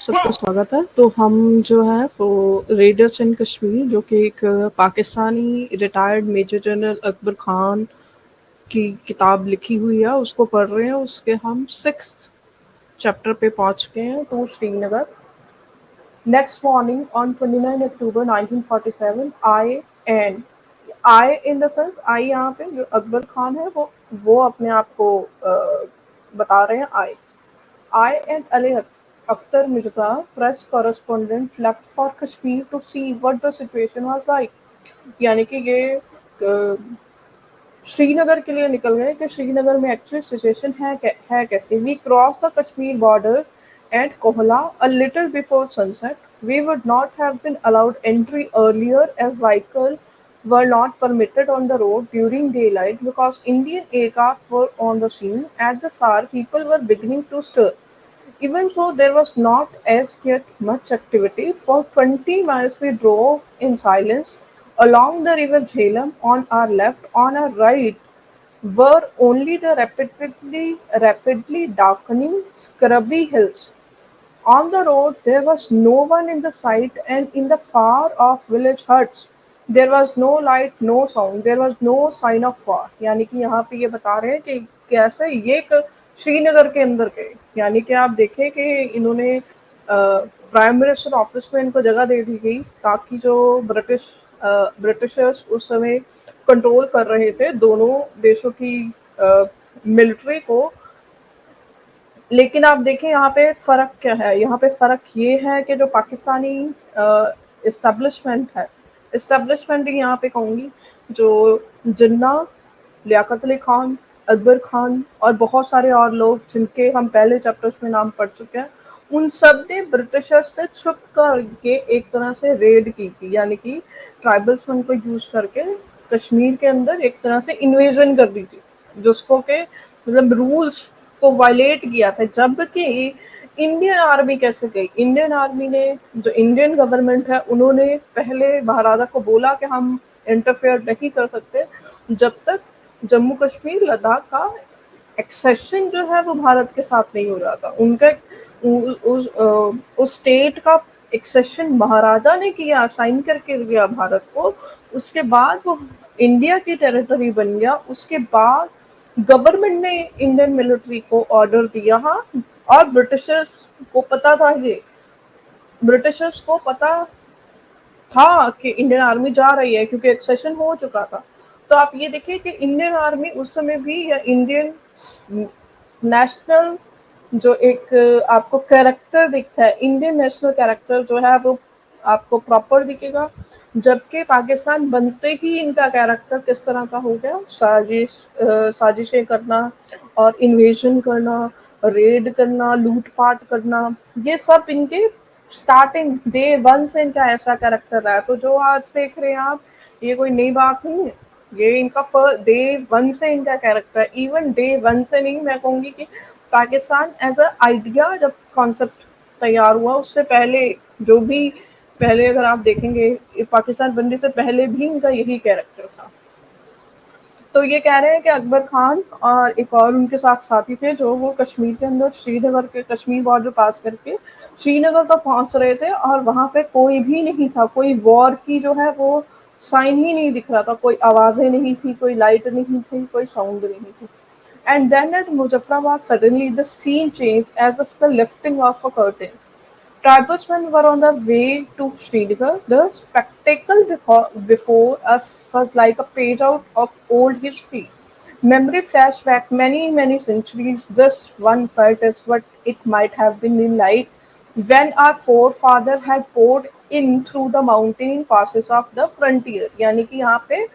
सबका स्वागत है। तो हम जो है वो रेडियस इन कश्मीर जो कि एक Pakistani retired major general Akbar Khan की किताब लिखी हुई है उसको पढ़ रहे हैं। उसके हम 6th चैप्टर पे पहुंच गए हैं। तो Srinagar next morning on 29 October 1947 I in the sense I यहाँ पे जो अकबर खान है वो अपने आप को बता रहे हैं। I and Ali Akhtar Mirza, press correspondent, left for Kashmir to see what the situation was like. यानी कि ये श्रीनगर के लिए निकल गए कि श्रीनगर में एक्चुअली सिचुएशन है कैसे। We cross the Kashmir border at Kohala a little before sunset. We would not have been allowed entry earlier as vehicle were not permitted on the road during daylight because Indian aircraft were on the scene. At the SAR, people were beginning to stir. Even so, there was not as yet much activity. For 20 miles we drove in silence along the river Jhelum on our left. On our right were only the rapidly darkening scrubby hills. On the road there was no one in the sight, and in the far off village huts there was no light, no sound, there was no sign of war. यानी कि यहाँ पे ये बता रहे हैं कि कैसे ये एक श्रीनगर के अंदर के, यानी कि आप देखें कि इन्होंने प्राइम मिनिस्टर ऑफिस में इनको जगह दे दी गई ताकि जो ब्रिटिशर्स उस समय कंट्रोल कर रहे थे दोनों देशों की मिलिट्री को। लेकिन आप देखें यहाँ पे फ़र्क क्या है। यहाँ पे फ़र्क ये है कि जो पाकिस्तानी इस्टेब्लिशमेंट है, इस्टेब्लिशमेंट ही यहाँ पे कहूँगी, जो जिन्ना, लियाकत अली खान, अकबर खान और बहुत सारे और लोग जिनके हम पहले चैप्टर्स में नाम पढ़ चुके हैं, उन सब ने ब्रिटिशर्स से छुप कर के एक तरह से रेड की थी। यानी कि ट्राइबल्समैन को यूज करके कश्मीर के अंदर एक तरह से इन्वेजन कर दी थी, जिसको के मतलब रूल्स को वायलेट किया था। जबकि इंडियन आर्मी कैसे गई, इंडियन आर्मी ने, जो इंडियन गवर्नमेंट है, उन्होंने पहले महाराजा को बोला कि हम इंटरफेयर नहीं कर सकते जब तक जम्मू कश्मीर लद्दाख का एक्सेशन जो है वो भारत के साथ नहीं हो जाता। उनका उस स्टेट का एक्सेशन महाराजा ने किया, साइन करके दिया भारत को। उसके बाद वो इंडिया की टेरिटरी बन गया। उसके बाद गवर्नमेंट ने इंडियन मिलिट्री को ऑर्डर दिया। हाँ, और ब्रिटिशर्स को पता था, ये ब्रिटिशर्स को पता था कि इंडियन आर्मी जा रही है क्योंकि एक्सेशन हो चुका था। तो आप ये देखिए कि इंडियन आर्मी उस समय भी, या इंडियन नेशनल जो एक आपको कैरेक्टर दिखता है, इंडियन नेशनल कैरेक्टर जो है वो आपको प्रॉपर दिखेगा। जबकि पाकिस्तान बनते ही इनका कैरेक्टर किस तरह का हो गया, साजिशें करना और इन्वेजन करना, रेड करना, लूटपाट करना, ये सब इनके स्टार्टिंग डे वन से इनका ऐसा कैरेक्टर रहा है। तो जो आज देख रहे हैं आप, ये कोई नई बात नहीं है, ये इनका डे वन से इनका कैरेक्टर है। इवन डे वन से नहीं, मैं कहूँगी कि पाकिस्तान एज अ आइडिया जब कॉन्सेप्ट तैयार हुआ उससे पहले, जो भी पहले अगर आप देखेंगे पाकिस्तान बनने से पहले भी इनका यही कैरेक्टर था। तो ये कह रहे हैं कि अकबर खान और एक और उनके साथ साथी थे जो वो कश्मीर के अंदर श्रीनगर के कश्मीर बॉर्डर पास करके श्रीनगर तक पहुंच रहे थे, और वहां पे कोई भी नहीं था, कोई वॉर की जो है वो साइन ही नहीं दिख रहा था, कोई आवाजें नहीं थी, कोई लाइट नहीं थी, कोई साउंड नहीं थी। And then at Muzaffarabad, suddenly the scene changed as if the lifting of a curtain. Tribesmen were on their way to Srinagar. The spectacle before us was like a page out of old history. Memory flashed back many centuries. This one felt as what it might have been like when our forefather had poured in through the mountain passes of the frontier. यानी कि यहाँ पे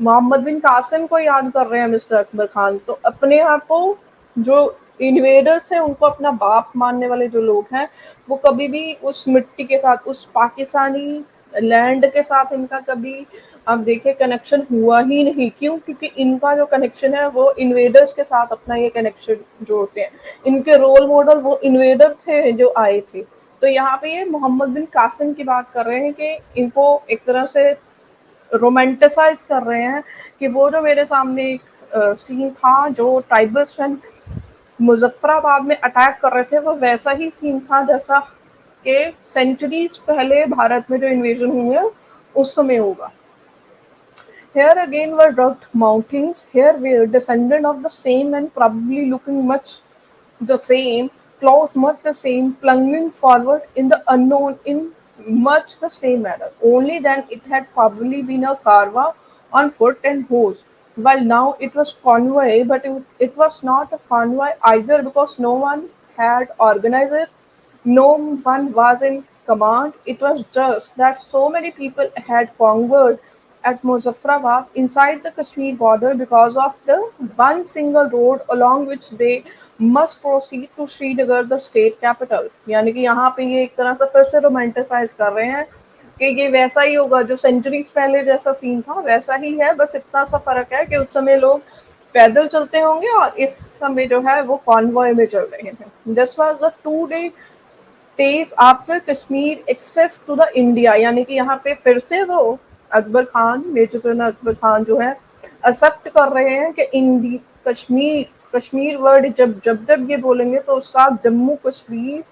मोहम्मद बिन कासिम को याद कर रहे हैं mister Akbar Khan. तो अपने आप को जो इन्वेडर्स हैं उनको अपना बाप मानने वाले जो लोग हैं, वो कभी भी उस मिट्टी के साथ, उस पाकिस्तानी लैंड के साथ इनका कभी आप देखें कनेक्शन हुआ ही नहीं। क्यों? क्योंकि इनका जो कनेक्शन है वो इन्वेडर्स के साथ अपना ये कनेक्शन जो होते हैं, इनके रोल मॉडल वो इन्वेडर थे जो आए थे। तो यहाँ पे ये मोहम्मद बिन कासिम की बात कर रहे हैं कि इनको एक तरह से रोमांटिसाइज कर रहे हैं कि वो जो मेरे सामने एक सीन था जो ट्राइबल्समैन मुजफ्फराबाद में अटैक कर रहे थे, वो वैसा ही सीन था जैसा कि सेंचुरीज पहले भारत में जो इन्वेजन हुए हैं उस समय होगा। Here again were rugged mountains. Here we are descendant of the same and probably looking much the same, cloth much the same, plunging forward in the unknown in much the same manner. Only then it had probably been a carva on foot and horse. While now it was convoy, but it was not a convoy either because no one had organized it, no one was in command. It was just that so many people had conquered at Muzaffarabad inside the Kashmir border because of the one single road along which they must proceed to Srinagar, the state capital. यानी कि यहाँ पे ये एक तरह से फिर से रोमांटिसाइज कर रहे हैं कि ये वैसा ही होगा जो सेंचुरीज पहले जैसा सीन था वैसा ही है, बस इतना सा फर्क है कि उस समय लोग पैदल चलते होंगे और इस समय जो है वो कॉन्वॉय में चल रहे हैं। This was the 2 day stays after Kashmir access to the India, यानी कि यहाँ पे फिर से वो अकबर खान, मेजर जनरल अकबर खान जो है एक्सेप्ट कर रहे हैं कि इंडी कश्मीर कश्मीर वर्ड जब जब जब ये बोलेंगे तो उसका आप जम्मू कश्मीर,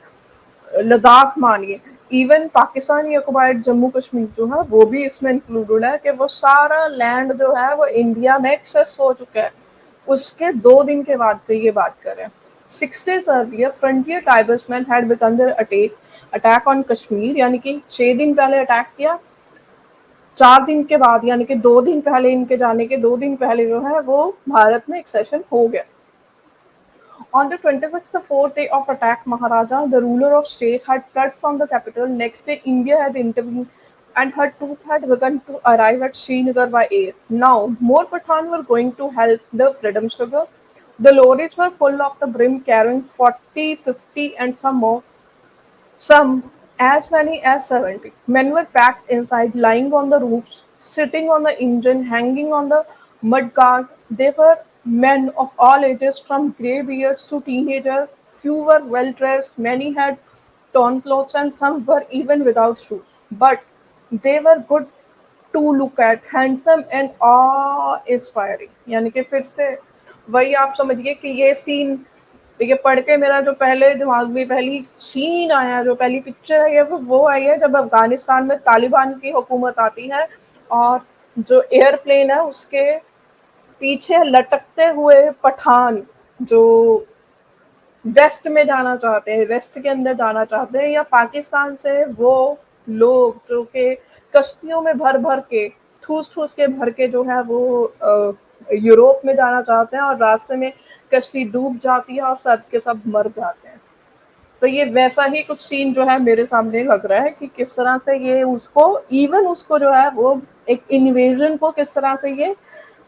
लद्दाख मानिए, इवन पाकिस्तानी ऑक्युपाइड जम्मू कश्मीर जो है वो भी इसमें इंक्लूडेड है कि वो सारा लैंड जो है वो इंडिया में एक्सेस हो चुका है। उसके 2 दिन के बाद की ये बात करें, 6 days earlier frontier tribesmen had begun their attack on Kashmir, यानी कि 6 दिन पहले अटैक किया। 4 दिन के बाद यानी कि 2 दिन पहले, इनके जाने के 2 दिन पहले जो है वो भारत में एक्सेशन हो गया। On the 26th, the fourth day of attack, Maharaja, the ruler of state, had fled from the capital. Next day, India had intervened and her troops had begun to arrive at Srinagar by air. Now, more Pathan were going to help the freedom struggle. The lorries were full of the brim, carrying 40, 50, and some as many as 70. Men were packed inside, lying on the roofs, sitting on the engine, hanging on the mudguard. They were men of all ages, from greybeards to teenagers. Few were well dressed, many had torn clothes, and some were even without shoes. But they were good to look at, handsome and awe inspiring. यानी कि फिर से वही आप समझिए कि ये scene, ये पढ़ के मेरा जो पहले दिमाग में पहली सीन आया, जो पहली पिक्चर आई है वो आई है जब अफगानिस्तान में तालिबान की हुकूमत आती है और जो एयरप्लेन है उसके पीछे लटकते हुए पठान जो वेस्ट में जाना चाहते हैं, वेस्ट के अंदर जाना चाहते हैं, या पाकिस्तान से वो लोग जो कि कश्तियों में भर भर के, ठूस ठूस के भर के जो है वो यूरोप में जाना चाहते हैं और रास्ते में कश्ती डूब जाती है और सब के सब मर जाते हैं। तो ये वैसा ही कुछ सीन जो है मेरे सामने लग रहा है कि किस तरह से ये उसको, इवन उसको जो है वो एक इन्वेजन को किस तरह से ये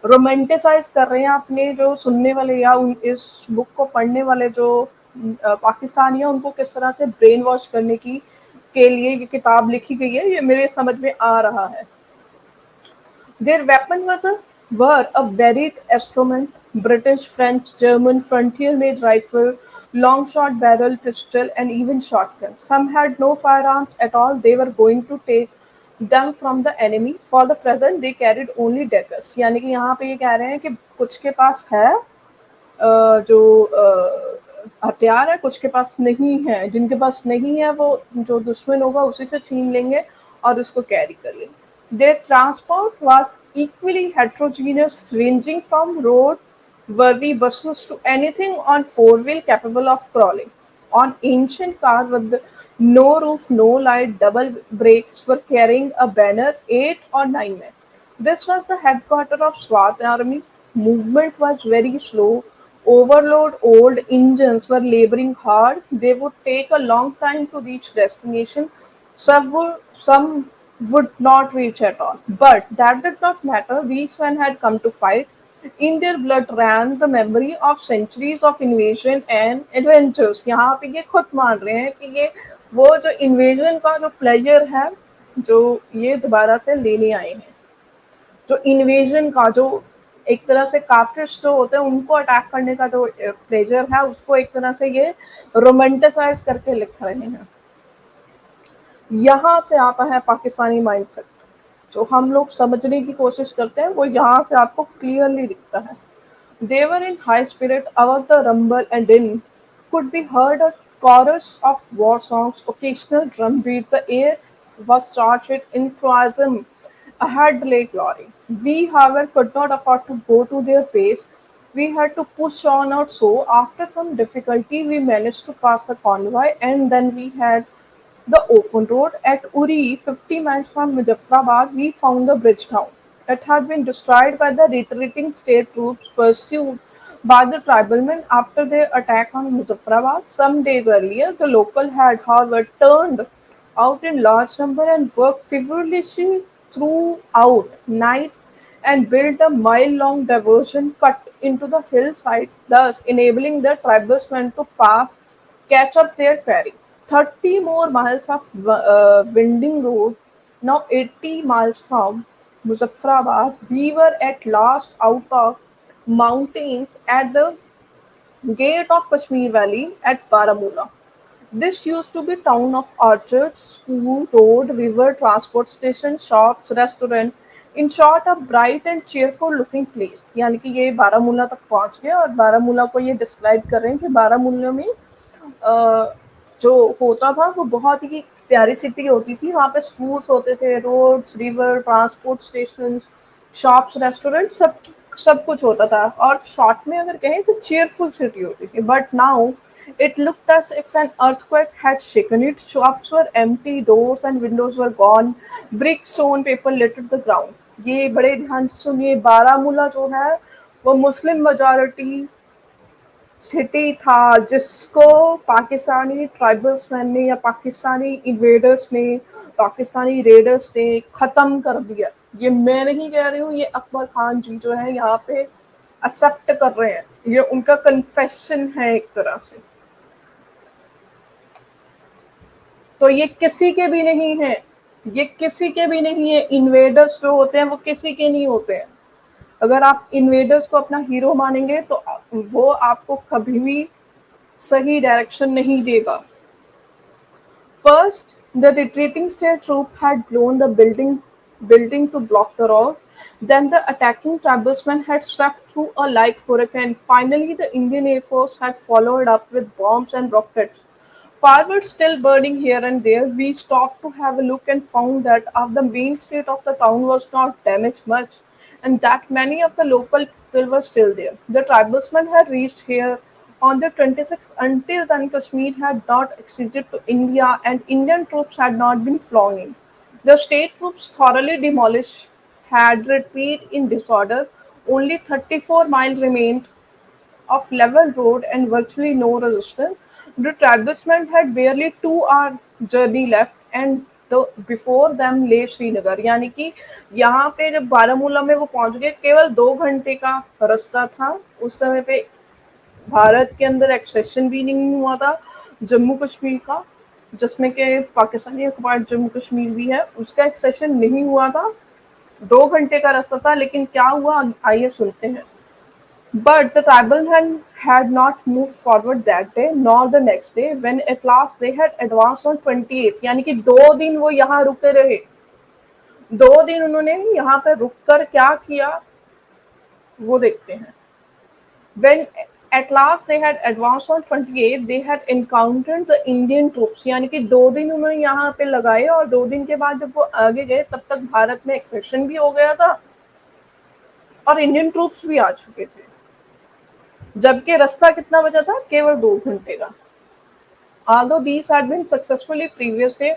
रोमांटिसाइज कर रहे हैं अपने जो सुनने वाले या इस बुक को पढ़ने वाले जो पाकिस्तानी है उनको किस तरह से ब्रेन वॉश करने की के लिए ये किताब लिखी गई है, ये मेरे समझ में आ रहा है। Their weapon were a varied instrument: British, French, German, frontier-made rifle, long-shot barrel pistol, and even shotgun. Some had no firearms at all. They were going to take them from the enemy. For the present, they carried only daggers. यानी कि यहाँ पे ये कह रहे हैं कि कुछ के पास है जो हथियार है, कुछ के पास नहीं है। जिनके पास नहीं है वो जो दुश्मन होगा उसी से छीन लेंगे और उसको कैरी कर लेंगे। Their transport was equally heterogeneous, ranging from road-worthy buses to anything on four-wheel capable of crawling. On ancient cars with no roof, no light, double brakes were carrying a banner, 8 or 9 men. This was the headquarters of SWAT army. Movement was very slow. Overload old engines were laboring hard. They would take a long time to reach destination. Some would not reach at all. But that did not matter. These men had come to fight. In their blood ran the memory of centuries of invasion and adventures. यहाँ पे ये खुद मान रहे हैं कि ये वो जो इन्वेजन का जो प्लेजर है जो ये दोबारा से लेने आए हैं, जो इन्वेजन का जो एक तरह से काफिर्स जो होते हैं उनको अटैक करने का जो प्लेजर है उसको एक तरह से ये रोमांटिसाइज करके लिख रहे हैं। यहाँ से आता है पाकिस्तानी माइंडसेट, जो हम लोग समझने की कोशिश करते हैं वो यहाँ से आपको क्लियरली दिखता है। They were in high spirit. Above the rumble and din could be heard a chorus of war songs, occasional drum beat, the air was charged with enthusiasm. Ahead lay glory. We, however, could not afford to go to their pace. We had to push on out, so after some difficulty, we managed to pass the convoy, and then we had the open road. At Uri, 50 miles from Muzaffarabad, we found the bridge town. It had been destroyed by the retreating state troops pursued by the tribal after their attack on Muzaffarabad. Some days earlier, the local had, however, turned out in large number and worked feverishly throughout night and built a mile-long diversion cut into the hillside, thus enabling the tribesmen to catch up their quarry. 30 more miles of winding road, now 80 miles from Muzaffarabad, we were at last out of mountains at the gate of Kashmir Valley at Baramulla. This used to be town of orchards, school, road, river, transport station, shops, restaurant. In short, a bright and cheerful looking place. यानी कि ये बारामूला तक पहुंच गए और बारामूला को ये describe कर रहे हैं कि बारामूला में अ, जो होता था वो बहुत ही प्यारी सिटी होती थी। वहाँ पे स्कूल्स होते थे, roads, river, transport station, shops, restaurant, सब कुछ होता था। और शॉर्ट में अगर कहें तो चीयरफुल सिटी होती थी। But now it looked as if an earthquake had shaken it. Shops were empty, doors and windows were gone. Brick, stone, paper littered the ground. ये बड़े ध्यान से सुनिए, बारामूला जो है वो मुस्लिम मेजॉरिटी सिटी था जिसको पाकिस्तानी ट्राइबल्समैन ने या पाकिस्तानी इन्वेडर्स ने, पाकिस्तानी रेडर्स ने खत्म कर दिया। ये मैं नहीं कह रही हूँ, ये अकबर खान जी जो है यहाँ पे एक्सेप्ट कर रहे हैं। ये उनका कन्फेशन है एक तरह से। तो ये किसी के भी नहीं है, ये किसी के भी नहीं है। इन्वेडर्स जो होते हैं वो किसी के नहीं होते हैं। अगर आप इन्वेडर्स को अपना हीरो मानेंगे तो वो आपको कभी भी सही डायरेक्शन नहीं देगा। First, the retreating state troop had blown the building to block the road. Then the attacking tribesmen had swept through a like hurricane. Finally, the Indian Air Force had followed up with bombs and rockets. Fireworks still burning here and there, we stopped to have a look and found that the main street of the town was not damaged much, and that many of the local people were still there. The tribesmen had reached here on the 26th. Until then, Kashmir had not acceded to India, and Indian troops had not been flowing in. The state troops, thoroughly demolished, had retreated in disorder. Only 34 miles remained of level road and virtually no resistance. The tribesmen had barely 2 hour journey left, and before them lay Srinagar. यानी कि यहाँ पे जब बारामूला में वो पहुंच गए, केवल 2 घंटे का रास्ता था। उस समय पे भारत के अंदर एक्सेशन भी नहीं हुआ था जम्मू कश्मीर का, जिसमें के पाकिस्तानी अखबार जम्मू कश्मीर भी है, उसका एक्सेशन नहीं हुआ था। 2 घंटे का रास्ता था, लेकिन क्या हुआ आइए सुनते हैं। But the tribesmen had not moved forward that day nor the next day, when at last they had advanced on 28th। यानी कि 2 दिन वो यहाँ रुके रहे। 2 दिन उन्होंने यहाँ पे रुक कर क्या किया वो देखते हैं। When at last they had advanced on 28th, they had encountered the Indian troops। यानी कि 2 दिन उन्होंने यहाँ पे लगाए और 2 दिन के बाद जब वो आगे गए तब तक भारत में एक्सेशन भी हो गया था और इंडियन ट्रूप्स भी आ चुके थे। जबकि रास्ता कितना बचा था, केवल 2 घंटे का। Although these had been successfully previous day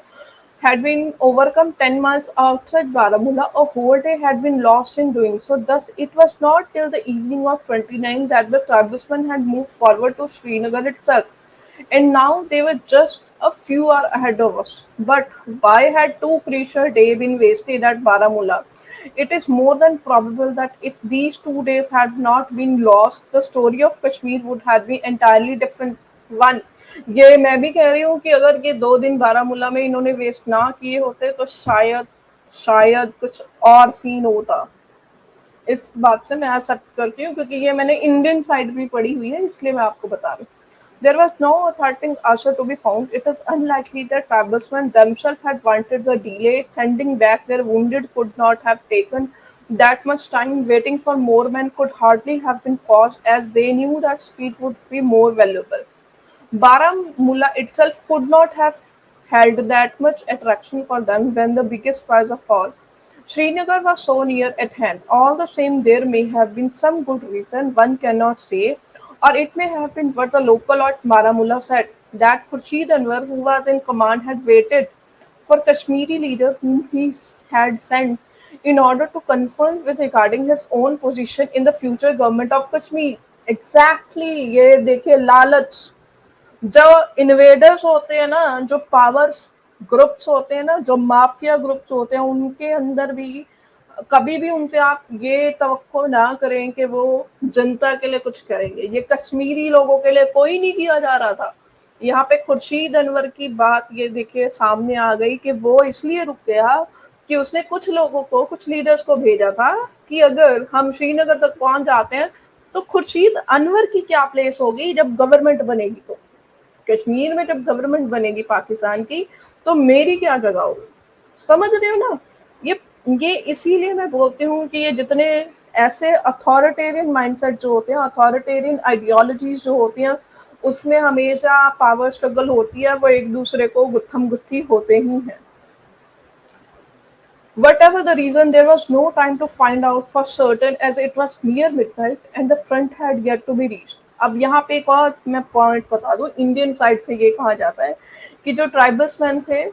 had been overcome 10 miles outside Baramulla, a whole day had been lost in doing so. Thus, it was not till the evening of 29 that the tribesmen had moved forward to Srinagar itself, and now they were just a few hours ahead of us. But why had 2 crucial days been wasted at Baramulla? It is more than probable that if these 2 days had not been lost, the story of Kashmir would have been entirely different one। ये मैं भी कह रही हूँ कि अगर ये 2 दिन बारामूला में इन्होंने वेस्ट ना किए होते तो शायद शायद कुछ और सीन होता। इस बात से मैं एक्सेप्ट करती हूँ क्योंकि ये मैंने इंडियन साइड भी पढ़ी हुई है, इसलिए मैं आपको बता रही हूँ। There was no authentic answer to be found. It is unlikely that tribesmen themselves had wanted the delay. Sending back their wounded could not have taken that much time. Waiting for more men could hardly have been caused, as they knew that speed would be more valuable. Baramulla itself could not have held that much attraction for them when the biggest prize of all, Srinagar, was so near at hand. All the same, there may have been some good reason, one cannot say, or it may have been what the local at Baramulla said, that Khurshid Anwar, who was in command, had waited for Kashmiri leader whom he had sent in order to confirm with regarding his own position in the future government of Kashmir. Exactly, ये देखिए लालच, जो invaders होते हैं ना, जो powers groups होते हैं ना, जो माफिया ग्रुप्स होते हैं, उनके अंदर भी कभी भी उनसे आप ये तवक्को ना करें कि वो जनता के लिए कुछ करेंगे। ये कश्मीरी लोगों के लिए कोई नहीं किया जा रहा था। यहाँ पे खुर्शीद अनवर की बात ये देखिए सामने आ गई कि वो इसलिए रुक गया कि उसने कुछ लोगों को, कुछ लीडर्स को भेजा था कि अगर हम श्रीनगर तक पहुंच जाते हैं तो खुर्शीद अनवर की क्या प्लेस होगी जब गवर्नमेंट बनेगी। तो कश्मीर में जब गवर्नमेंट बनेगी पाकिस्तान की, तो मेरी क्या जगह होगी। समझ रहे हो ना? ये इसीलिए मैं बोलती हूँ कि ये जितने ऐसे अथॉरिटेरियन माइंडसेट जो होते हैं, अथॉरिटेरियन आइडियोलॉजीज जो होती हैं, उसमें हमेशा पावर स्ट्रगल होती है, वो एक दूसरे को गुत्थम गुत्थी होते ही हैं। Whatever the reason, there was no time to find out for certain as it was near midnight and the front had yet to be reached. अब यहाँ पे एक और मैं पॉइंट बता दूं, इंडियन साइड से ये कहा जाता है कि जो ट्राइबल्स मैन थे,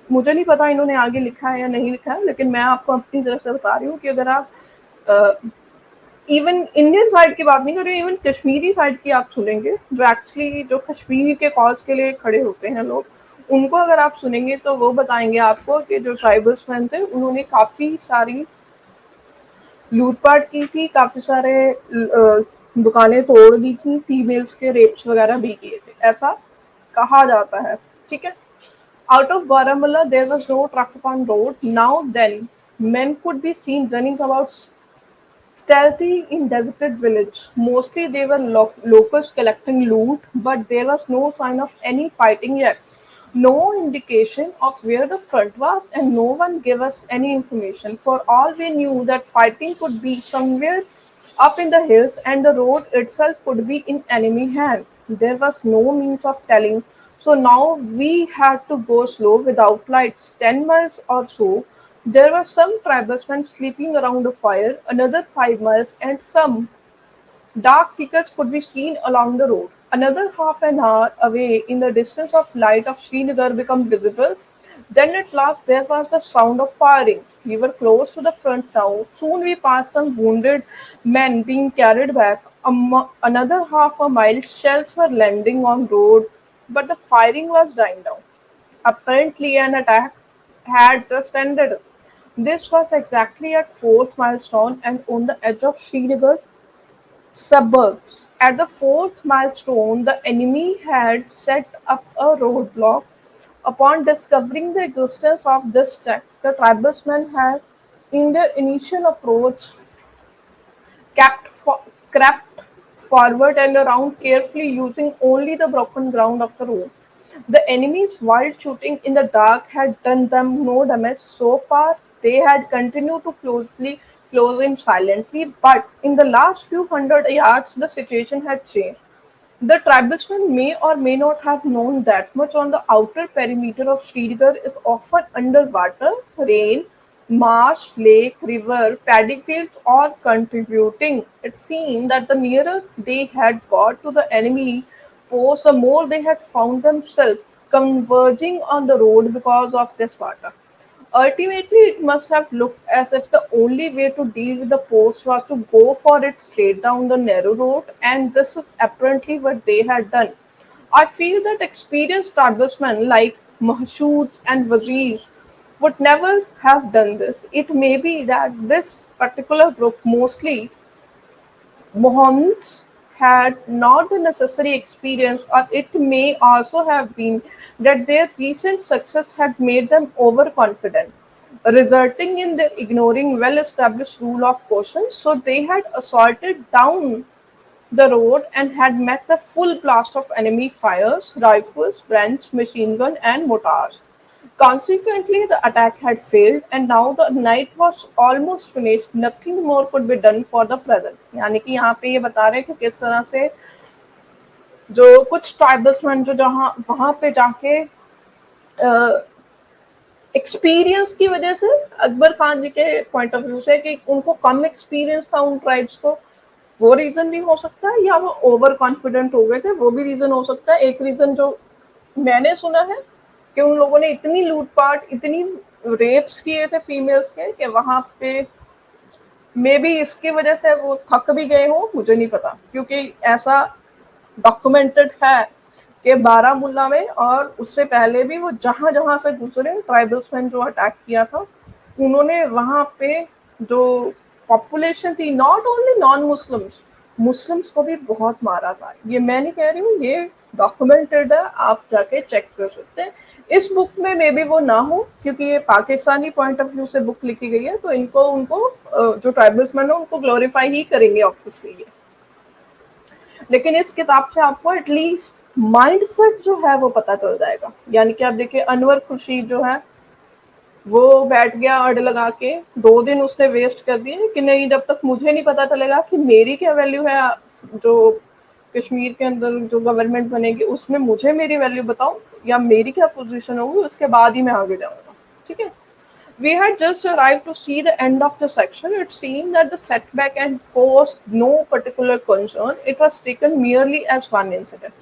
मुझे नहीं पता इन्होंने आगे लिखा है या नहीं लिखा है, लेकिन मैं आपको अपनी तरफ से बता रही हूँ कि अगर आप इवन इंडियन साइड की बात नहीं कर रही, इवन कश्मीरी साइड की आप सुनेंगे, जो एक्चुअली जो कश्मीर के कॉज के लिए खड़े होते हैं लोग, उनको अगर आप सुनेंगे तो वो बताएंगे आपको कि जो ट्राइबल्समैन थे उन्होंने काफ़ी सारी लूटपाट की थी, काफ़ी सारे दुकानें तोड़ दी थी, फीमेल्स के रेप्स वगैरह भी किए थे, ऐसा कहा जाता है। ठीक है। Out of Baramulla, there was no traffic on road. Now then, men could be seen running about stealthy in deserted village. Mostly they were locals collecting loot, but there was no sign of any fighting yet. No indication of where the front was, and no one gave us any information. For all we knew that fighting could be somewhere up in the hills and the road itself could be in enemy hand. There was no means of telling. So now we had to go slow without lights. 10 miles or so, there were some tribesmen sleeping around a fire, another 5 miles, and some dark figures could be seen along the road. Another half an hour away, in the distance of light of Srinagar became visible. Then at last there was the sound of firing. We were close to the front now. Soon we passed some wounded men being carried back. Another half a mile, shells were landing on road, but the firing was dying down. Apparently, an attack had just ended. This was exactly at fourth milestone and on the edge of Srinagar suburbs. At the fourth milestone, the enemy had set up a roadblock. Upon discovering the existence of this check, the tribesmen had, in their initial approach, crept forward and around carefully using only the broken ground of the road. The enemy's wild shooting in the dark had done them no damage so far. They had continued to close in silently, but in the last few hundred yards the situation had changed. The tribesmen may or may not have known that much on the outer perimeter of Srinagar is often underwater, rain, marsh, lake, river, paddy fields all contributing. It seemed that the nearer they had got to the enemy post, the more they had found themselves converging on the road because of this water. Ultimately, it must have looked as if the only way to deal with the post was to go for it straight down the narrow road, and this is apparently what they had done. I feel that experienced tribesmen like Mahshoods and Wazirs would never have done this. It may be that this particular group, mostly Mohammeds, had not the necessary experience, or it may also have been that their recent success had made them overconfident, resulting in their ignoring well established rule of caution. So they had assaulted down the road and had met the full blast of enemy fires, rifles, French machine gun, and mortars. Consequently, the attack had failed, and now the night was almost finished. Nothing more could be done for the present. यानी कि यहाँ पे ये बता रहे हैं कि किस तरह से जो कुछ ट्राइबल्समैन जो जहाँ वहाँ पे जाके एक्सपीरियंस की वजह से, अकबर खान जी के पॉइंट ऑफ व्यू से, कि उनको कम एक्सपीरियंस था उन ट्राइब्स को, वो रीजन भी हो सकता है, या वो ओवर कॉन्फिडेंट हो गए थे, वो भी रीजन हो सकता है। एक रीजन जो मैंने सुना है कि उन लोगों ने इतनी लूटपाट, इतनी रेप्स किए थे फीमेल्स के, कि वहां पे मे बी इसकी वजह से वो थक भी गए हो, मुझे नहीं पता, क्योंकि ऐसा डॉक्यूमेंटेड है कि बारामूला में और उससे पहले भी वो जहां जहां से गुजरे, ट्राइबल्समैन जो अटैक किया था, उन्होंने वहां पे जो पॉपुलेशन थी, not only non Muslims, Muslims को भी बहुत मारा था। ये मैं नहीं कह रही हूँ, ये डॉक्यूमेंटेड है, आप जाके चेक कर सकते हैं। इस बुक में मे बी वो ना हो, क्योंकि ये पाकिस्तानी पॉइंट ऑफ व्यू से बुक लिखी गई है, तो इनको उनको जो ट्राइबल्समैन है उनको ग्लोरीफाई ही करेंगे ऑब्वियसली ये। लेकिन इस किताब से आपको एटलीस्ट माइंडसेट जो है वो पता चल जाएगा। यानी कि आप देखिए, अनवर खुर्शीद जो है, वो बैठ गया अड़ लगा के, 2 दिन उसने वेस्ट कर दिए कि नहीं, जब तक मुझे नहीं पता चलेगा कि मेरी क्या वैल्यू है, जो कश्मीर के अंदर जो गवर्नमेंट बनेगी उसमें मुझे मेरी वैल्यू बताओ, या मेरी क्या पोजीशन होगी, उसके बाद ही मैं आगे जाऊंगा। ठीक है। We had just arrived to see the end of the section. It seemed that the setback had posed no particular concern. It was taken merely as one incident.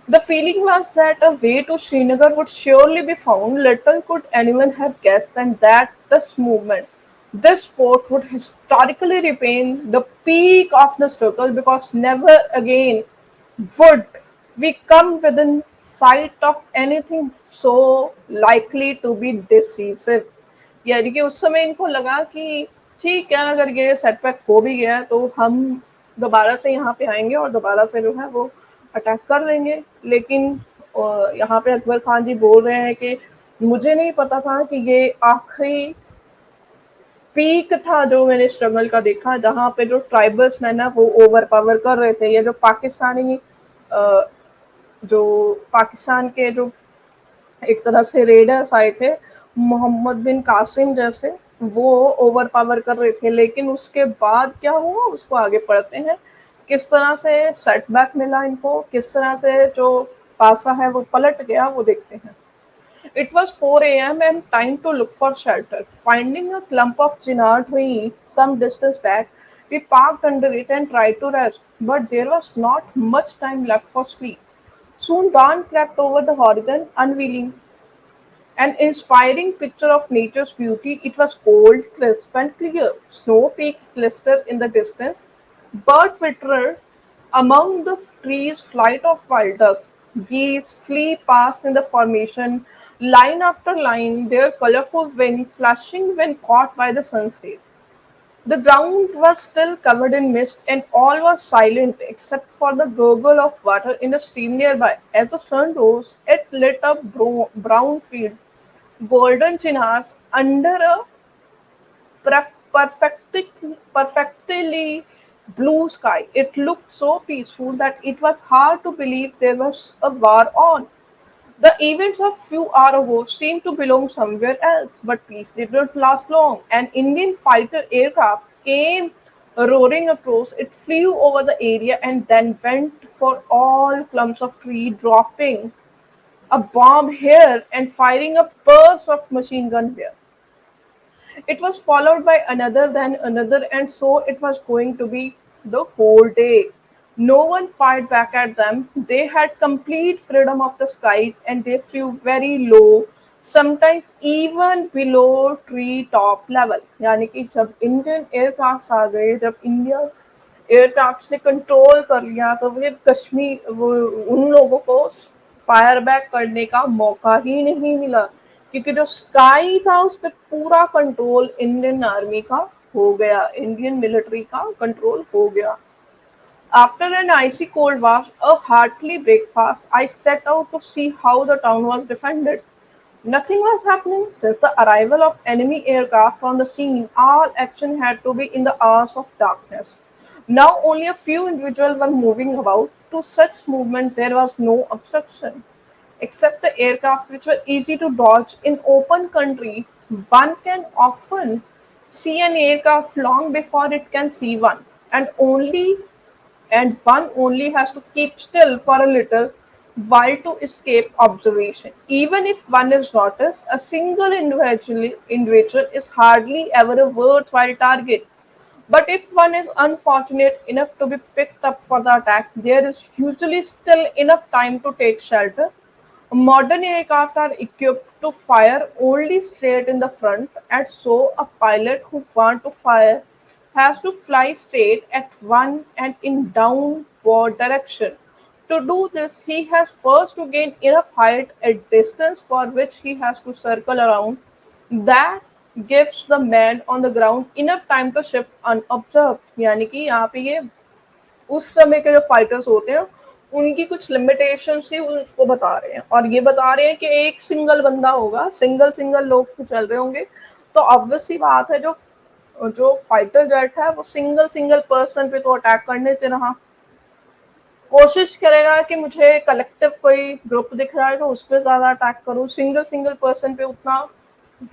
The feeling was that a way to Srinagar would surely be found. Little could anyone have guessed, and that this movement, this sport, would historically remain the peak of the struggle, because never again would we come within sight of anything so likely to be decisive. यानी कि उस समय इनको लगा कि ठीक है, अगर ये सेटबैक हो भी गया तो हम दोबारा से यहाँ पे आएंगे और दोबारा से जो है वो अटैक कर लेंगे। लेकिन यहाँ पे अकबर खान जी बोल रहे हैं कि मुझे नहीं पता था कि ये आखिरी पीक था जो मैंने स्ट्रगल का देखा, जहाँ पे जो ट्राइबल्स मैन है वो ओवर पावर कर रहे थे। ये जो पाकिस्तानी जो पाकिस्तान के जो एक तरह से रेडर्स आए थे, मोहम्मद बिन कासिम जैसे, वो ओवर पावर कर रहे थे। लेकिन उसके बाद क्या हुआ, उसको आगे पढ़ते हैं, किस तरह से सेटबैक मिला इनको, किस तरह से जो पासा है वो पलट गया, वो देखते हैं। It was 4 a.m. and time to look for shelter. Finding a clump of chinar tree some distance back, we parked under it and tried to rest. But there was not much time left for sleep. Soon dawn crept over the horizon, unveiling an inspiring picture of nature's beauty. It was cold, crisp, and clear. Snow peaks glistered in the distance. Birds twittered among the trees. Flight of wild duck, geese flee past in the formation, line after line, their colorful wings flashing when caught by the sun's rays. The ground was still covered in mist, and all was silent except for the gurgle of water in the stream nearby. As the sun rose, it lit up brown fields, golden chinars under a perfectly blue sky. It looked so peaceful that it was hard to believe there was a war on. The events of few hours ago seemed to belong somewhere else, but peace did not last long. An Indian fighter aircraft came roaring across. It flew over the area and then went for all clumps of tree, dropping a bomb here and firing a burst of machine gun there. It was followed by another, then another, and so it was going to be the whole day. No one fired back at them. They had complete freedom of the skies and they flew very low, sometimes even below tree top level. यानी कि जब Indian aircraft आ गए, जब India aircraft ने control कर लिया, तो फिर कश्मीर वो उन लोगों को फायर बैक करने का मौका ही नहीं मिला, क्योंकि जो स्काई था उस पर पूरा कंट्रोल इंडियन आर्मी का हो गया, इंडियन मिलिट्री का कंट्रोल हो गया। After an icy cold wash, a hearty breakfast, I set out to see how the town was defended. Nothing was happening since the arrival of enemy aircraft on the scene. All action had to be in the hours of darkness. Now only a few individuals were moving about. To such movement there was no obstruction. Except the aircraft, which were easy to dodge in open country, one can often see an aircraft long before it can see one, and only and one only has to keep still for a little while to escape observation. Even if one is noticed, a single individual is hardly ever a worthwhile target. But if one is unfortunate enough to be picked up for the attack, there is usually still enough time to take shelter. Modern aircraft are equipped to fire only straight in the front, and so a pilot who wants to fire has to fly straight at one and in downward direction. To do this, he has first to gain enough height at distance for which he has to circle around. That gives the man on the ground enough time to shift unobserved. यानी कि यहाँ पे ये उस समय के जो fighters होते हैं उनकी कुछ लिमिटेशंस ही उसको बता रहे हैं, और ये बता रहे हैं कि एक सिंगल बंदा होगा, सिंगल सिंगल लोग चल रहे होंगे, तो ऑब्वियस सी बात है जो जो फाइटर जेट है वो सिंगल सिंगल पर्सन पे तो अटैक करने से रहा, कोशिश करेगा कि मुझे कलेक्टिव कोई ग्रुप दिख रहा है तो उस पर ज्यादा अटैक करूं, सिंगल सिंगल पर्सन पे उतना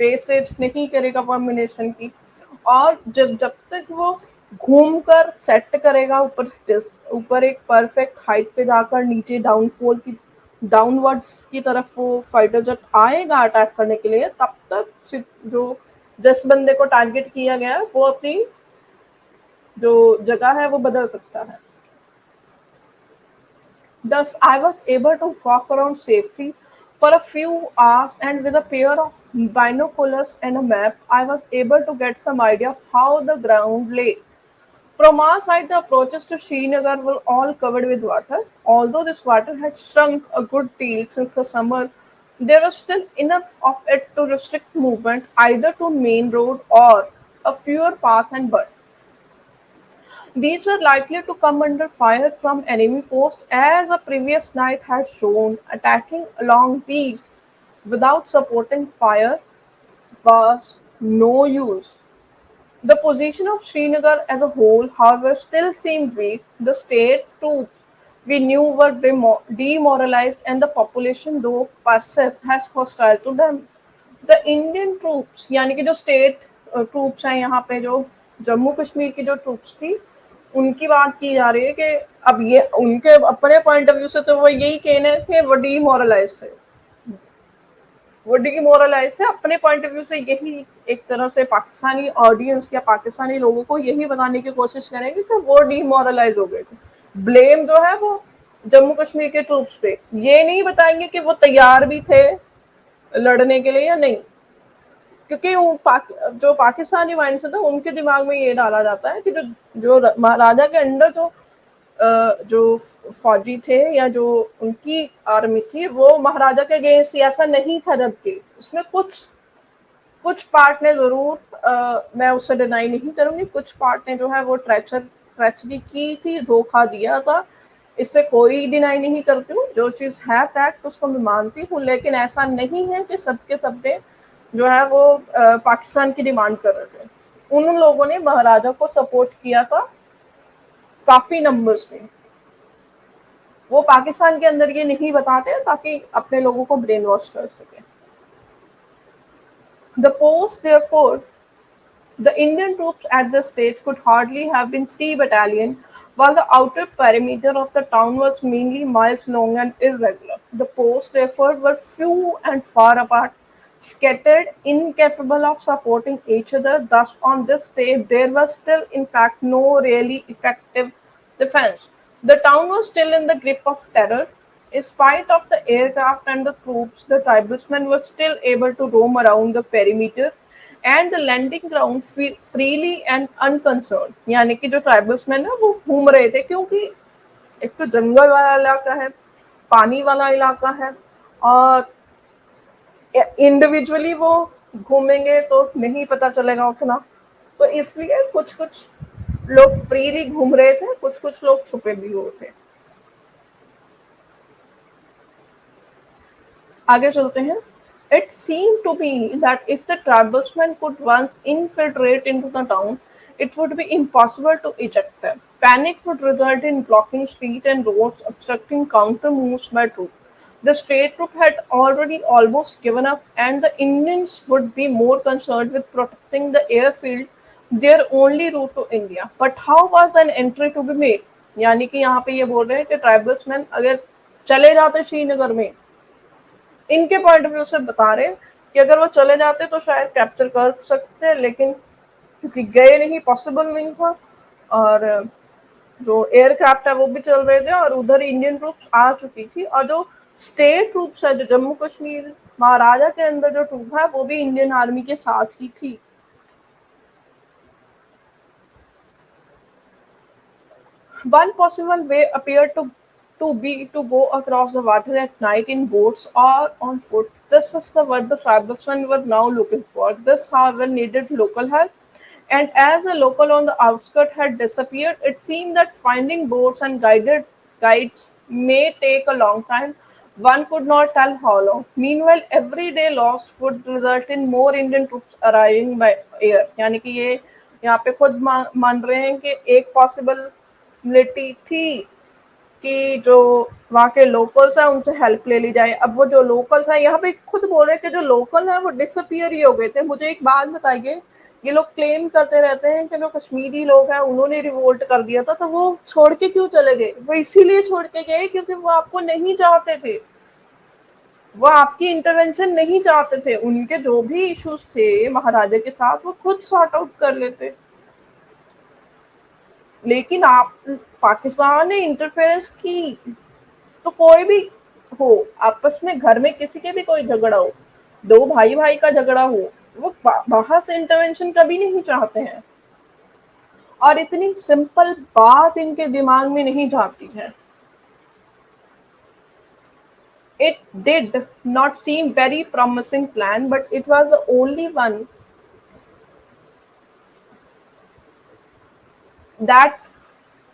वेस्टेज नहीं करेगा परमिनेशन की। और जब जब तक वो घूम कर सेट करेगा ऊपर एक परफेक्ट हाइट पे जाकर नीचे डाउनफॉल की डाउनवर्ड्स की तरफ वो फाइटर जेट आएगा अटैक करने के लिए, तब तक जो जिस बंदे को टारगेट किया गया है वो अपनी जो जगह है वो बदल सकता है। Thus, I was able to walk around safely for a few hours, and with a pair of binoculars and a map, I was able to get some idea of how the ground lay. From our side, the approaches to Srinagar were all covered with water. Although this water had shrunk a good deal since the summer, there was still enough of it to restrict movement either to main road or a fewer path and but. These were likely to come under fire from enemy posts as the previous night had shown. Attacking along these without supporting fire was no use. The position of Srinagar as a whole, however, still seemed weak. The state troops we knew were demoralized, and the population, though passive, has hostile to them. The Indian troops यानी कि जो state troops हैं यहाँ पे, जो जम्मू कश्मीर की जो troops थी उनकी बात की जा रही है कि अब ये उनके अपने पॉइंट ऑफ व्यू से तो वो यही कहना है कि वो डीमोरलाइज है, वो डीमोरलाइज है अपने पॉइंट ऑफ व्यू से। यही एक तरह से पाकिस्तानी ऑडियंस या पाकिस्तानी लोगों को यही बताने की कोशिश करेंगे कि वो डीमोरलाइज हो गए थे। ब्लेम जो है वो जम्मू कश्मीर के ट्रूप्स पे, ये नहीं बताएंगे कि वो तैयार भी थे लड़ने के लिए या नहीं, क्योंकि जो पाकिस्तानी माइंड से था उनके दिमाग में ये डाला जाता है कि जो जो महाराजा के अंडर जो फौजी थे या जो उनकी आर्मी थी वो महाराजा के अगेंस्ट ऐसा नहीं था, जबकि उसमें कुछ कुछ पार्ट ने जरूर मैं उससे डिनाई नहीं करूंगी, कुछ पार्ट ने जो है वो ट्रेचरी की थी, धोखा दिया था, इससे कोई डिनाई नहीं करती हूँ। जो चीज है फैक्ट उसको मैं मानती हूँ, लेकिन ऐसा नहीं है कि सबके सबने जो है वो पाकिस्तान की डिमांड कर रहे थे। उन लोगों ने महाराजा को सपोर्ट किया था काफी नंबर्स में। वो पाकिस्तान के अंदर ये नहीं बताते ताकि अपने लोगों को ब्रेन वॉश कर सके। The post therefore the Indian troops at this stage could hardly have been 3 battalions, while the outer perimeter of the town was mainly miles long and irregular. The posts, therefore, were few and far apart, scattered, incapable of supporting each other. Thus, on this day, there was still, in fact, no really effective defense. The town was still in the grip of terror. In spite of the aircraft and the troops, the tribesmen were still able to roam around the perimeter and the landing ground freely and unconcerned। यानी कि जो tribesman है वो घूम रहे थे, क्योंकि एक तो जंगल वाला इलाका है, पानी वाला इलाका है, और इंडिविजुअली वो घूमेंगे तो नहीं पता चलेगा उतना, तो इसलिए कुछ कुछ लोग फ्रीली घूम रहे थे, कुछ कुछ लोग छुपे भी हुए थे। आगे चलते हैं। It seemed to me that if the tribesmen could once infiltrate into the town, it would be impossible to eject them. Panic would result in blocking streets and roads, obstructing counter moves by troops. The state troop had already almost given up, and the Indians would be more concerned with protecting the airfield, their only route to India. But how was an entry to be made? यानी कि यहाँ पे ये बोल रहे हैं कि tribesman अगर चले जाते श्रीनगर में, इनके पॉइंट ऑफ व्यू से बता रहे हैं कि अगर वो चले जाते तो शायद कैप्चर कर सकते, लेकिन क्योंकि गए नहीं, पॉसिबल नहीं था, और जो एयरक्राफ्ट है वो भी चल रहे थे, और उधर इंडियन ट्रूप्स आ चुकी थी, और जो स्टेट ट्रूप्स है, जो जम्मू कश्मीर महाराजा के अंदर जो ट्रूप है, वो भी इंडियन आर्मी के साथ ही थी। One possible way appeared to be to go across the water at night in boats or on foot. This is what the tribesmen were now looking for. This, however, needed local help, and as the local on the outskirts had disappeared, it seemed that finding boats and guided guides may take a long time. One could not tell how long. Meanwhile, every day lost would result in more Indian troops arriving by air. यानी कि ये यहाँ पे खुद मान रहे हैं कि एक पॉसिबिलिटी थी कि जो वहाँ के लोकल्स हैं उनसे हेल्प ले ली जाए। अब वो जो लोकल्स हैं यहाँ पे खुद बोल रहे हैं कि जो लोकल हैं वो डिसअपियर ही हो गए थे। मुझे एक बात बताइए, ये लोग क्लेम करते रहते हैं कि जो कश्मीरी लोग हैं उन्होंने रिवोल्ट कर दिया था, तो वो छोड़ के क्यों चले गए? वो इसीलिए छोड़ के गए क्योंकि वो आपको नहीं चाहते थे, वो आपकी इंटरवेंशन नहीं चाहते थे। उनके जो भी इश्यूज थे महाराजा के साथ वो खुद सॉर्ट आउट कर लेते। लेकिन आप पाकिस्तान ने इंटरफेरेंस की, तो कोई भी हो, आपस में घर में किसी के भी कोई झगड़ा हो, दो भाई भाई का झगड़ा हो, वो बाहर से इंटरवेंशन कभी नहीं चाहते हैं, और इतनी सिंपल बात इनके दिमाग में नहीं जाती है। It did not seem very promising plan, but it was the only one that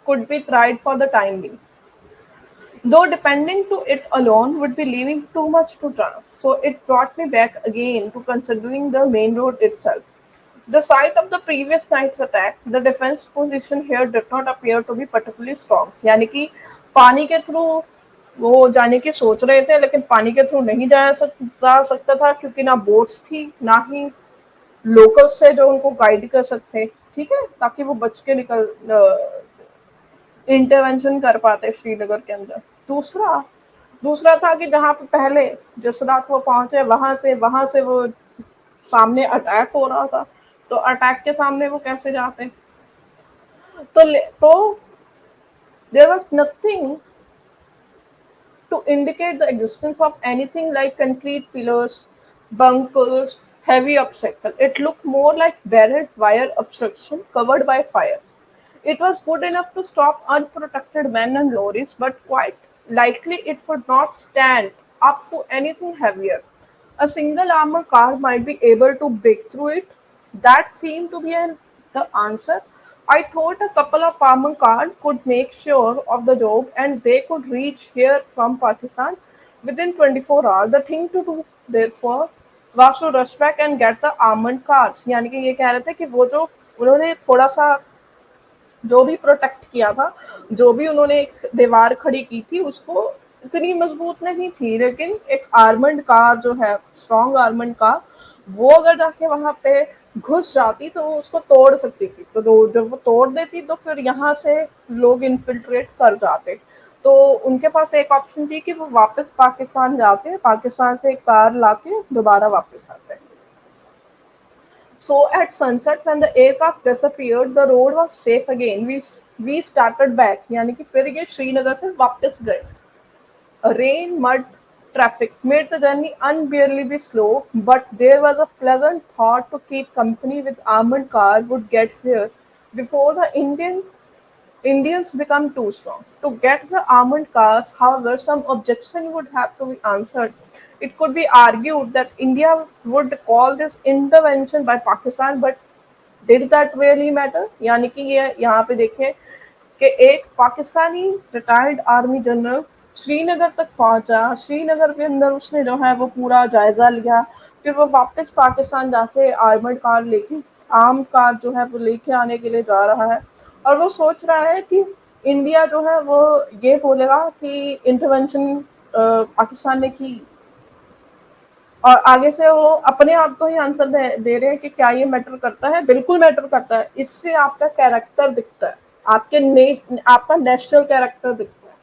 could be tried for the time being. Though depending to it alone would be leaving too much to chance, so it brought me back again to considering the main road itself. The site of the previous night's attack, the defense position here did not appear to be particularly strong. यानी कि पानी के through वो जाने की सोच रहे थे, लेकिन पानी के थ्रू नहीं जा सकता था क्योंकि ना बोट्स थी, ना ही लोकल्स थे जो उनको गाइड कर सकते, ठीक है, ताकि वो बच के निकल इंटरवेंशन कर पाते श्रीनगर के अंदर। दूसरा दूसरा था कि जहाँ पे पहले जिस रात वो पहुंचे वहां से वो सामने अटैक हो रहा था, तो अटैक के सामने वो कैसे जाते? तो there was nothing to indicate the existence of anything like concrete pillars, bunkers, heavy obstacle. It looked more like buried wire obstruction covered by fire. It was good enough to stop unprotected men and lorries, but quite likely it would not stand up to anything heavier. A single armored car might be able to break through it. That seemed to be the answer. I thought a couple of armored cars could make sure of the job and they could reach here from Pakistan within 24 hours. The thing to do, therefore, was to rush back and get the armored cars. यानी कि ये कह रहे थे कि वो जो उन्होंने थोड़ा सा जो भी प्रोटेक्ट किया था, जो भी उन्होंने एक दीवार खड़ी की थी, उसको इतनी मजबूत नहीं थी, लेकिन एक आर्मर्ड कार जो है, स्ट्रॉन्ग आर्मर्ड कार, वो अगर जाके वहां पे घुस जाती तो वो उसको तोड़ सकती थी। तो जब वो तोड़ देती तो फिर यहाँ से लोग इन्फिल्ट्रेट कर जाते। तो उनके पास एक ऑप्शन थी कि वो वापस पाकिस्तान जाते, पाकिस्तान से एक कार लाके दोबारा वापस आते। So at sunset, when the aircraft disappeared, the road was safe again. We started back. यानी कि फिर ये श्रीनगर से वापस गए। Rain, mud, traffic made the journey unbearably slow, but there was a pleasant thought to keep company with armored car would get there before the Indians become too strong. To get the armored cars, however, some objection would have to be answered. It could be argued that India would call this intervention by Pakistan, but did that really matter? यानी कि ये यहाँ पे देखें कि एक Pakistani retired army general Srinagar तक पहुंचा, श्रीनगर के अंदर उसने जो है वो पूरा जायजा लिया, फिर वो वापस पाकिस्तान जाके आर्मर्ड कार लेके आर्म कार जो है वो लेके आने के लिए जा रहा है, और वो सोच रहा है कि इंडिया जो है वो ये बोलेगा कि इंटरवेंशन पाकिस्तान ने की, और आगे से वो अपने आप को ही आंसर दे रहे हैं कि क्या ये मैटर करता है? बिल्कुल मैटर करता है, इससे आपका कैरेक्टर दिखता है। आपका नेशनल कैरेक्टर दिखता है।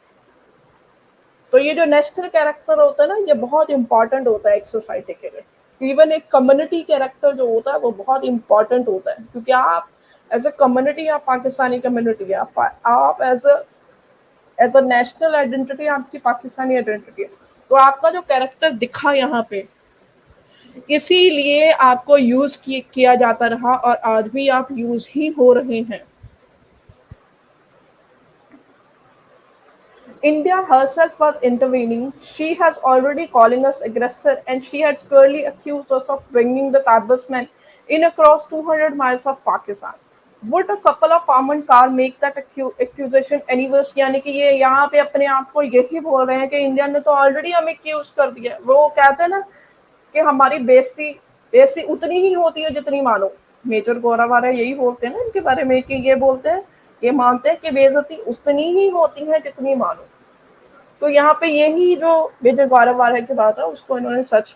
तो ये जो नेशनल कैरेक्टर होता है ना, ये बहुत इंपॉर्टेंट होता है एक सोसाइटी के लिए। इवन एक कम्युनिटी कैरेक्टर जो होता है वो बहुत इंपॉर्टेंट होता है, क्योंकि आप एज अ कम्युनिटी, आप पाकिस्तानी कम्युनिटी है, आप एज अ नेशनल आइडेंटिटी आपकी पाकिस्तानी आइडेंटिटी है। तो आपका जो कैरेक्टर दिखा यहाँ पे, इसीलिए आपको यूज किया जाता रहा और आज भी आप यूज ही हो रहे हैं। India herself was intervening. She has already calling us aggressor, and she has clearly accused us of bringing the tribesmen in across 200 miles of Pakistan. Would a couple of armored car make that accusation any worse? यानी कि ये यहाँ पे अपने आप को यही बोल रहे हैं कि इंडिया ने तो ऑलरेडी हमें एक्यूज कर दिया। वो कहते हैं ना कि हमारी बेइज्जती बेइज्जती उतनी ही होती है जितनी मानो। मेजर गौरव यही बोलते हैं ना इनके बारे में, कि ये बोलते हैं, ये मानते हैं कि बेइज्जती उतनी ही होती है जितनी मानो। तो यहाँ पे यही जो मेजर गौरव वारा की बात है, उसको इन्होंने सच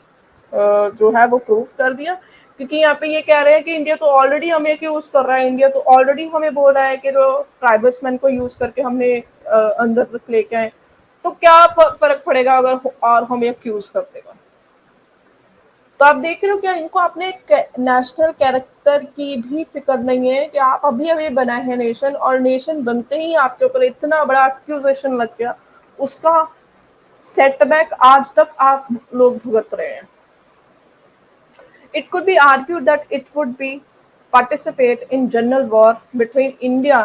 जो है वो प्रूफ कर दिया। क्योंकि यहाँ पे ये कह रहे हैं कि इंडिया तो ऑलरेडी हमें यूज कर रहा है, इंडिया तो ऑलरेडी हमें बोल रहा है कि जो ट्राइबल्समैन को यूज करके हमने अंदर तक लेके आए, तो क्या फर्क पड़ेगा अगर और हमें एक्यूज कर देगा। तो आप देख रहे हो क्या इनको अपने नेशनल कैरेक्टर की भी फिक्र नहीं है, कि आप अभी अभी बना है नेशन, और नेशन बनते ही आपके ऊपर इतना बड़ा एक्यूजेशन लग गया, उसका सेटबैक आज तक आप लोग भुगत रहे हैं। It could be argued that it would be participate in general war between India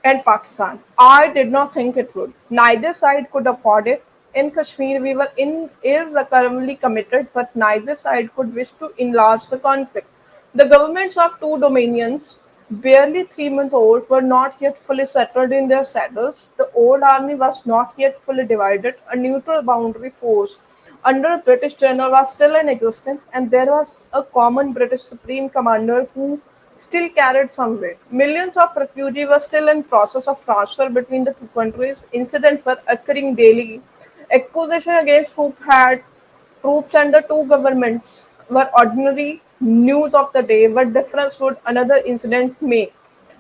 and Pakistan. I did not think it would. Neither side could afford it. In Kashmir, we were irrecoverably committed, but neither side could wish to enlarge the conflict. The governments of two dominions, barely 3 months old, were not yet fully settled in their saddles. The old army was not yet fully divided. A neutral boundary force under a British general was still in existence, and there was a common British supreme commander who still carried some weight. Millions of refugees were still in process of transfer between the two countries. Incidents were occurring daily. Accusation against troops and the two governments were ordinary news of the day. What difference would another incident make?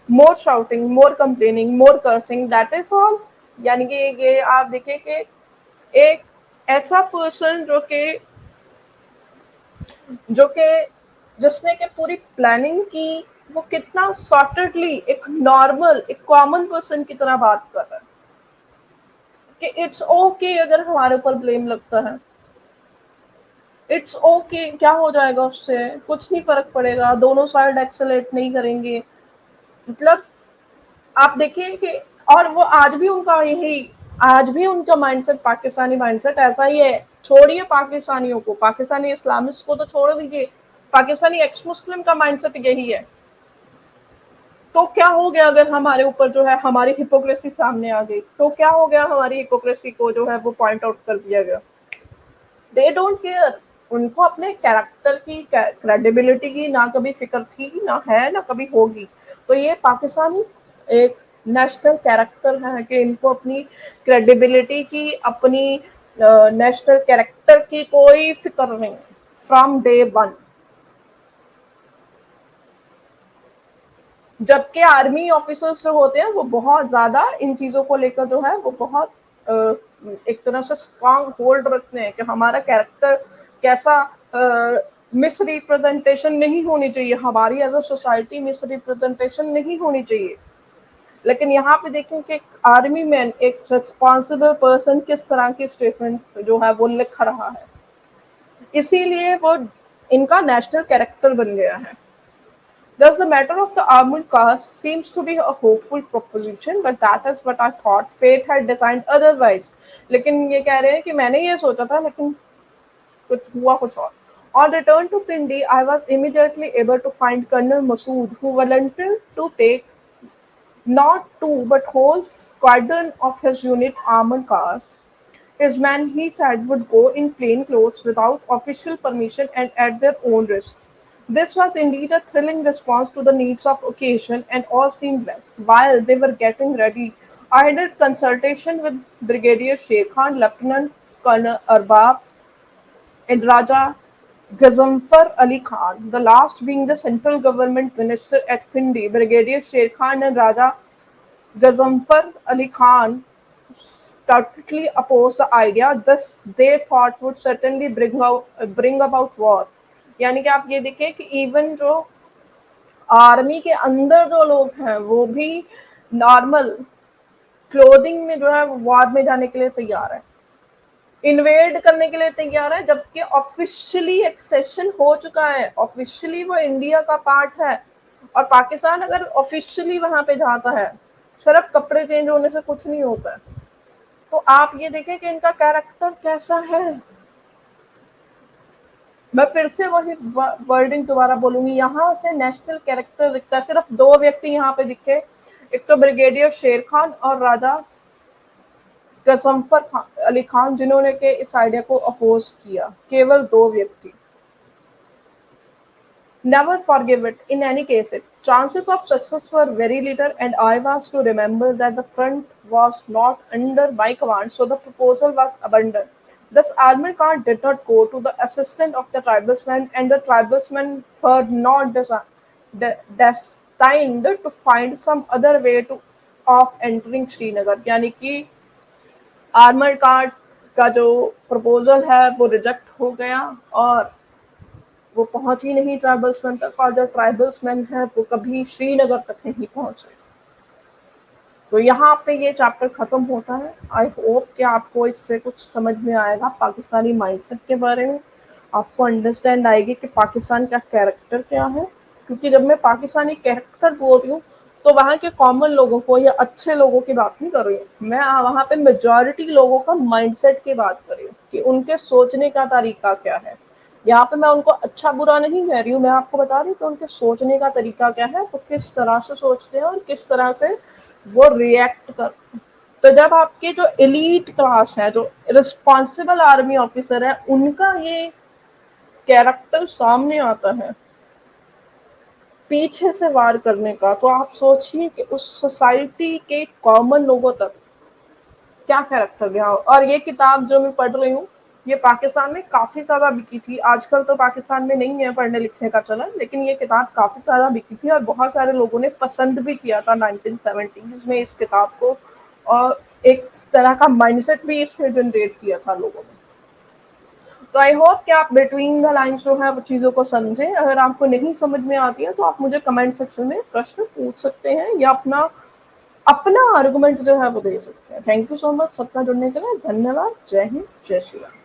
More shouting, more complaining, more cursing. That is all. यानी कि ये आप देखिए कि एक ऐसा person जो कि जिसने के पूरी प्लानिंग की, वो कितना सॉर्टेडली एक नॉर्मल एक कॉमन पर्सन की तरह बात कर रहा है कि इट्स ओके अगर हमारे ऊपर ब्लेम लगता है, इट्स ओके, क्या हो जाएगा उससे, कुछ नहीं फर्क पड़ेगा, दोनों साइड एक्सेलेट नहीं करेंगे। मतलब आप देखिए कि, और वो आज भी उनका माइंडसेट, पाकिस्तानी माइंडसेट ऐसा ही है। छोड़िए पाकिस्तानियों को, पाकिस्तानी इस्लामिस्ट को तो छोड़ दीजिए, पाकिस्तानी एक्स मुस्लिम का माइंडसेट यही है। तो क्या हो गया अगर हमारे ऊपर जो है हमारी हिपोक्रेसी सामने आ गई, तो क्या हो गया, हमारी हिपोक्रेसी को जो है वो पॉइंट आउट कर दिया गया। दे डोंट केयर, उनको अपने कैरेक्टर की, क्रेडिबिलिटी की ना कभी फिक्र थी, ना है, ना कभी होगी। तो ये पाकिस्तानी एक नेशनल कैरेक्टर है कि इनको अपनी क्रेडिबिलिटी की, अपनी नेशनल कैरेक्टर की कोई फिक्र नहीं फ्रॉम डे वन। जबकि आर्मी ऑफिसर्स जो होते हैं वो बहुत ज्यादा इन चीजों को लेकर जो है वो बहुत एक तरह से स्ट्रांग होल्ड रखते हैं कि हमारा कैरेक्टर कैसा, मिस रिप्रेजेंटेशन नहीं होनी चाहिए, हमारी as a society misrepresentation नहीं होनी चाहिए। लेकिन यहाँ पे देखें कि आर्मी मैन, एक रिस्पॉन्सिबल पर्सन किस तरह की स्टेटमेंट जो है वो लिख रहा है, इसीलिए वो इनका नेशनल कैरेक्टर बन गया है। Thus, the matter of the armored cars seems to be a hopeful proposition, but that is what I thought fate had designed otherwise. लेकिन ये कह रहे हैं कि मैंने ये सोचा था, लेकिन कुछ हुआ कुछ और। On return to Pindi, I was immediately able to find Colonel Masood, who volunteered to take not two but whole squadron of his unit armored cars. His men, he said, would go in plain clothes without official permission and at their own risk. This was indeed a thrilling response to the needs of occasion, and all seemed well. While they were getting ready, I had consultation with Brigadier Sheikh Khan, Lieutenant Colonel Arbab, and Raja Gazanfar Ali Khan, the last being the central government minister at Pindi. Brigadier Sher Khan and Raja Gazanfar Ali Khan stoutly opposed the idea. Thus, they thought would certainly bring about war. यानी कि आप ये देखें कि even जो army के अंदर जो लोग हैं वो भी नॉर्मल क्लोथिंग में जो है वॉर में जाने के लिए तैयार है, इन्वेड करने के लिए तैयार है, जबकि ऑफिशियली एक्सेशन हो चुका है, ऑफिशियली वो इंडिया का पार्ट है। और पाकिस्तान अगर ऑफिशियली वहां पे जाता है, सिर्फ कपड़े चेंज होने से कुछ नहीं होता है। तो आप ये देखें कि इनका कैरेक्टर कैसा है। मैं फिर से वही वर्डिंग दोबारा बोलूंगी, यहाँ से नेशनल कैरेक्टर दिखता है। सिर्फ दो व्यक्ति यहाँ पे दिखे, एक तो ब्रिगेडियर शेर खान और राजा गजम्फर अली खान, जिन्होंने के इस आइडिया को अपोज किया, केवल दो व्यक्ति। Never forgive it. In any case, chances of success were very little, and I was to remember that the front was not under my command, so the proposal was abandoned. Thus, Armir Khan did not go to the assistance of the tribesmen, and the tribesmen were not destined to find some other way of entering Srinagar. यानी कि armour card का जो proposal है वो reject हो गया और वो पहुंच ही नहीं ट्राइबल्समैन तक, और जो ट्राइबल्समैन है वो कभी श्रीनगर तक नहीं पहुंचे। तो यहाँ पे ये चैप्टर खत्म होता है। आई होप कि आपको इससे कुछ समझ में आएगा पाकिस्तानी माइंडसेट के बारे में, आपको अंडरस्टैंड आएगी कि पाकिस्तान का कैरेक्टर क्या है। क्योंकि जब मैं पाकिस्तानी कैरेक्टर बोल रही हूँ तो वहाँ के कॉमन लोगों को या अच्छे लोगों की बात नहीं कर रही हूँ, मैं वहाँ पे मेजॉरिटी लोगों का माइंडसेट की बात कर रही हूँ कि उनके सोचने का तरीका क्या है। यहाँ पे मैं उनको अच्छा बुरा नहीं कह रही हूँ, मैं आपको बता रही हूँ कि उनके सोचने का तरीका क्या है, वो किस तरह से सोचते हैं और किस तरह से वो रिएक्ट करते हैं। तो जब आपके जो एलीट क्लास है, जो रिस्पॉन्सिबल आर्मी ऑफिसर है, उनका ये कैरेक्टर सामने आता है पीछे से वार करने का, तो आप सोचिए कि उस सोसाइटी के कॉमन लोगों तक क्या कैरेक्टर गया हो। और ये किताब जो मैं पढ़ रही हूँ ये पाकिस्तान में काफी ज्यादा बिकी थी। आजकल तो पाकिस्तान में नहीं है पढ़ने लिखने का चलन, लेकिन ये किताब काफी ज्यादा बिकी थी और बहुत सारे लोगों ने पसंद भी किया था 1970s में इस किताब को, और एक तरह का माइंडसेट भी इसमें जनरेट किया था लोगों ने। तो आई होप कि आप बिटवीन द लाइन्स जो है वो चीज़ों को समझें। अगर आपको नहीं समझ में आती है तो आप मुझे कमेंट सेक्शन में प्रश्न पूछ सकते हैं या अपना अपना आर्गुमेंट जो है वो दे सकते हैं। थैंक यू सो मच सबका जुड़ने के लिए। धन्यवाद। जय हिंद, जय श्री राम।